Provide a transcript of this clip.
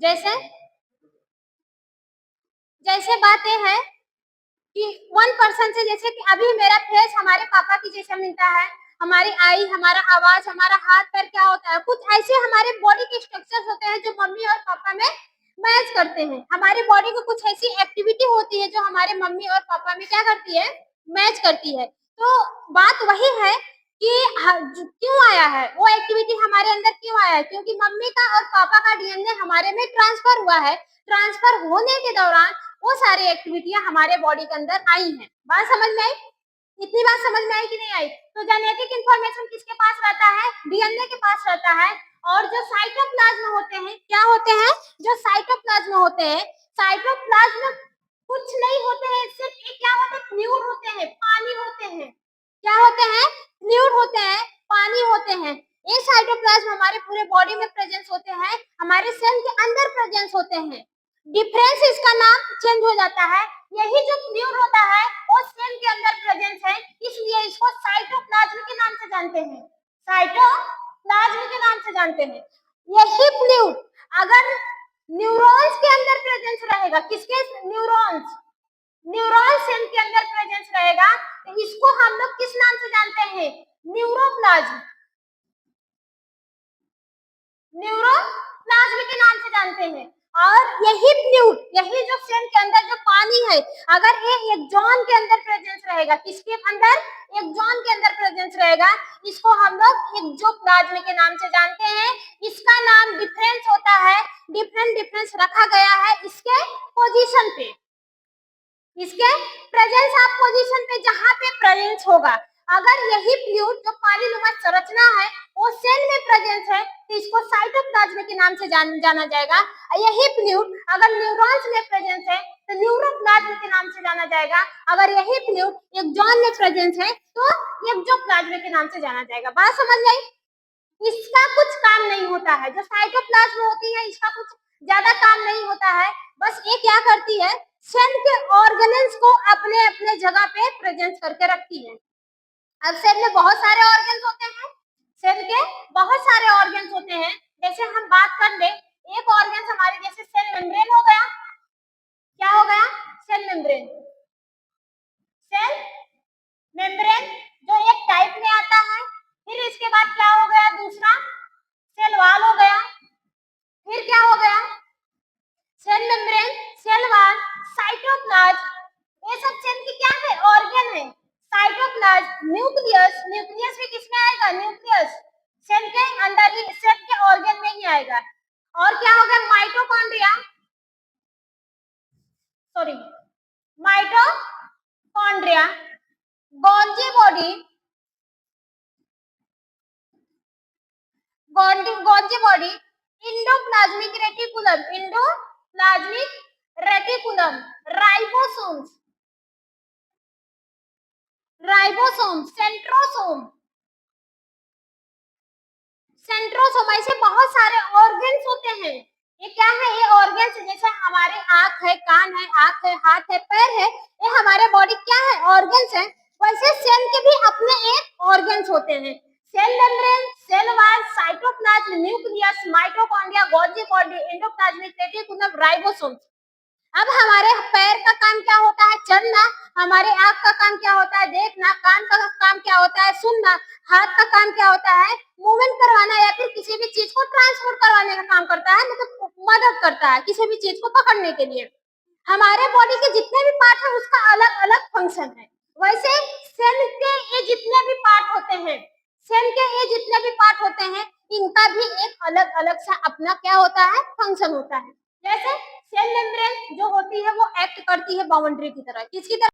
जैसे जैसे बात ये है कि 1% से, जैसे कि अभी मेरा फेस हमारे पापा की जैसा मिलता है, हमारी आई, हमारा आवाज, हमारा हाथ पैर क्या होता है, कुछ ऐसे हमारे बॉडी के स्ट्रक्चर्स होते हैं जो मम्मी और पापा में मैच करते हैं। हमारी बॉडी को कुछ ऐसी एक्टिविटी होती है जो हमारे मम्मी और पापा में क्या करती है, मैच करती है। तो बात वही है कि क्यों आया है वो एक्टिविटी हमारे अंदर, क्यों आया है, क्योंकि मम्मी का और पापा का डीएनए हमारे में ट्रांसफर हुआ है। ट्रांसफर होने के दौरान वो सारी एक्टिविटियां हमारे बॉडी के अंदर आई हैं। बात समझ में आई? इतनी बात समझ में आई कि नहीं आई? तो जेनेटिक इंफॉर्मेशन किसके पास रहता है, डीएनए के पास रहता है। और जो साइटोप्लाज्म होते हैं, क्या होते हैं, जो साइटोप्लाज्म होते हैं, साइटोप्लाज्म कुछ नहीं होते हैं, सिर्फ क्या होते हैं, फ्लूइड होते हैं, पानी होते हैं। क्या होते हैं, फ्लूइड होते हैं, पानी होते हैं। ये साइटोप्लाज्म हमारे पूरे बॉडी में प्रेजेंस होते हैं, हमारे सेल के अंदर प्रेजेंस होते हैं। डिफरेंस इसका नाम चेंज हो जाता है। यही जो फ्लूइड होता है वो सेल के अंदर प्रेजेंस है, इसलिए इसको साइटोप्लाज्म के नाम से जानते हैं, साइटोप्लाज्म के नाम से जानते हैं। यही फ्लूइड अगर न्यूरॉन्स के अंदर प्रेजेंस रहेगा, किसके, न्यूरॉन्स, न्यूरॉन सेल के अंदर प्रेजेंस रहेगा, तो इसको हम लोग किस नाम से जानते हैं, न्यूरोप्लाज्म, न्यूरोप्लाज्म के नाम से जानते हैं। और यही फ्लूइड, यही जो सेल के अंदर जो पानी है, अगर ये एक्सॉन के अंदर प्रेजेंस रहेगा, किसके अंदर, एक्सॉन के अंदर प्रेजेंस रहेगा, इसको हम लोग एक्सोप्लाज्म के नाम से जानते हैं। इसका नाम डिफरेंस होता है, डिफरेंस रखा गया है इसके पोजीशन पे, इसके प्रेजेंस ऑफ पोजीशन पे, जहां पे प्रेजेंस होगा। अगर यही फ्लूइड जो पानीनुमा संरचना है वो सेल में प्रेजेंस है, तो इसको साइटोप्लाज्म के नाम से जाना जाएगा। यही फ्लूइड अगर न्यूरॉन्स में प्रेजेंस है तो न्यूरोप्लाज्म के नाम से जाना जाएगा। अगर यही फ्लूइड एक्सॉन में प्रेजेंस है तो एक्सोप्लाज्म के नाम से जाना जाएगा। बात समझ गई? इसका कुछ काम नहीं होता है, जो साइटोप्लाज्म होती है इसका कुछ ज्यादा काम नहीं होता है। बस ये क्या करती है, सेल के ऑर्गेन्स को अपने अपने जगह पे प्रेजेंट करके रखती है। अब सेल में बहुत सारे ऑर्गेन्स होते हैं, सेल के बहुत सारे ऑर्गेन्स होते हैं। जैसे हम बात कर ले, एक ऑर्गेन्स हमारे जैसे सेल मेम्ब्रेन हो गया, क्या हो गया, सेल मेम्ब्रेन, सेल मेम्ब्रेन जो एक टाइप में आता है। फिर इसके बाद क्या हो गया, दूसरा सेल वॉल हो गया। फिर क्या हो गया, cell membrane, cell wall, cytoplasm, ये सब सेल की क्या है, ऑर्गन है। साइटोप्लाज्म, न्यूक्लियस, न्यूक्लियस भी किसमें आएगा, न्यूक्लियस सेल के अंदर ही, सेल के ऑर्गन में ही आएगा। और क्या हो गया, mitochondria, sorry, mitochondria, Golgi body, Golgi body, endoplasmic reticulum, endoplasmic reticulum, ribosomes, ribosome, centrosome, centrosome, ऐसे बहुत सारे ऑर्गन्स होते हैं। ये क्या है, ये ऑर्गन्स जैसे हमारे आंख है, कान है, आंख है, हाथ है, पैर है, ये हमारे बॉडी क्या है, ऑर्गन्स है। वैसे सेल के भी अपने एक ऑर्गन्स होते हैं। Cell membrane, cell wall, cytoplasm, nucleus, mitochondria, Golgi body, endoplasmic reticulum, ribosome. अब हमारे पैर का काम क्या होता है, चलना। हमारे आंख का काम क्या होता है, देखना। कान का काम क्या होता है, सुनना। हाथ का काम क्या होता है, मूवमेंट करवाना या फिर किसी भी चीज को ट्रांसपोर्ट करवाने का काम करता है, मतलब मदद करता है किसी भी चीज को पकड़ने के लिए। हमारे बॉडी के जितने भी पार्ट है उसका अलग अलग फंक्शन है। वैसे सेल के ये जितने भी पार्ट होते हैं, सेल के ये जितने भी पार्ट होते हैं, इनका भी एक अलग अलग सा अपना क्या होता है, फंक्शन होता है। जैसे सेल मेम्ब्रेन जो होती है वो एक्ट करती है बाउंड्री की तरह, किसकी तरह,